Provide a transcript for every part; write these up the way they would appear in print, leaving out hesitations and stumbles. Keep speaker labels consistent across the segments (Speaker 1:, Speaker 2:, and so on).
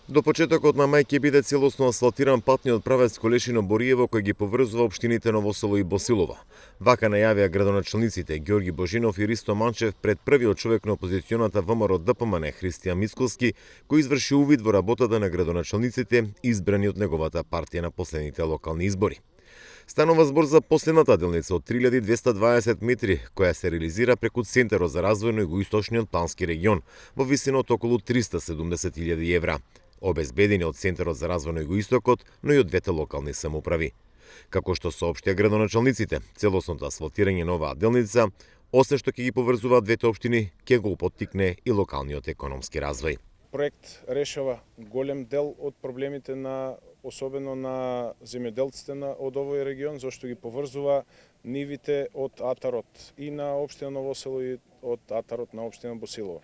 Speaker 1: До почетокот на мај ќе биде целосно асфалтиран патниот правец Колешино-Бориево кој ги поврзува општините Ново Село и Босилово. Вака најавија градоначалниците Ѓорги Божинов и Ристо Манчев пред првиот човек на опозиционата ВМРО ДПМН Христијан Мицкоски, кој изврши увид во работата на градоначалниците избрани од неговата партија на последните локални избори. Станува збор за последната делница од 3220 метри, која се реализира преку Центарот за развој на Југоисточниот плански регион во висина од околу 370.000 евра, обезбедени од Центарот за развој на Југоистокот, но и од двете локални самоуправи. Како што соопштија градоначалниците, целосното асфалтирање на оваа делница, освен што ќе ги поврзуваат двете општини, ќе го поттикне и локалниот економски развој.
Speaker 2: Проект решава голем дел од проблемите особено на земјоделците од овој регион, зашто ги поврзува нивите од атарот и на општина Ново Село и од атарот на општина Босилово.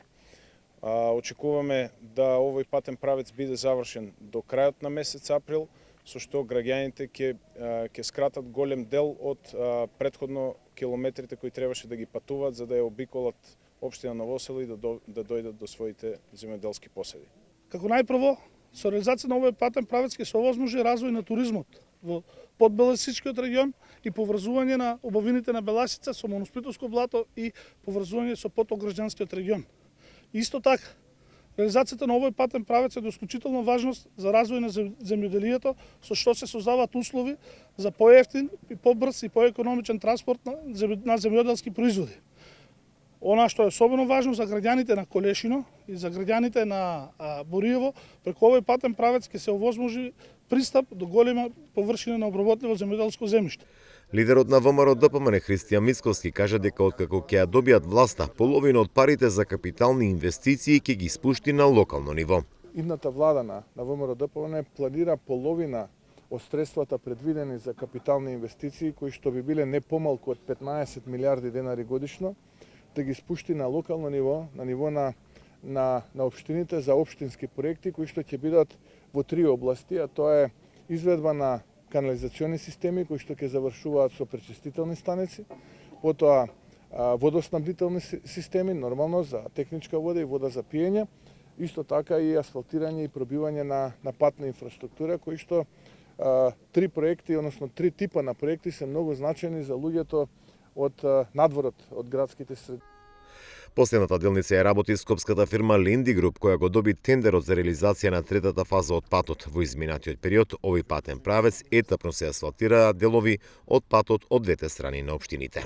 Speaker 2: Очекуваме да овој патен правец биде завршен до крајот на месец април, со што граѓаните ќе скратат голем дел од претходно километрите кои требаше да ги патуваат за да ја обиколат општина Ново Село и да дојдат до своите земјоделски поседи.
Speaker 3: Како најпрво, со реализација на овој патен правец ќе се овозможи развој на туризмот во подбеласичкиот регион и поврзување на убавините на Беласица со Моноспитовско блато и поврзување со Потограѓанскиот регион. Исто така, реализацијата на овој патен правец е од исклучителна важност за развој на земјоделието, со што се создаваат услови за поевтин, побрз и поекономичен транспорт на земјоделски производи. Она што е особено важно за граѓаните на Колешино и за граѓаните на Бориево, преку овој патен правец ќе се овозможи пристап до голема површина на обработливо земјоделско земјиште.
Speaker 1: Лидерот на ВМРО ДПМН Христијан Мицкоски кажа дека откако ќе ја добијат власта, половина од парите за капитални инвестиции ќе ги спушти на локално ниво.
Speaker 4: Идната влада на ВМРО ДПМН планира половина од средствата предвидени за капитални инвестиции, кои што би биле не помалку од 15 милиарди денари годишно, да ги спушти на локално ниво, на ниво на општините за општински проекти кои што ќе бидат во три области, а тоа е изведба на канализациони системи кои што ќе завршуваат со пречистителни станици, потоа водоснабдителни системи, нормално за техничка вода и вода за пиење, исто така и асфалтирање и пробивање на патна инфраструктура, кои што три проекти, односно три типа на проекти се многу значајни за луѓето од надворот од градските средини.
Speaker 1: Последната делница ја работи скопската фирма Ленди Груп, која го доби тендерот за реализација на третата фаза од патот. Во изминатиот период, овој патен правец етапно се асфалтира делови од патот од двете страни на општините.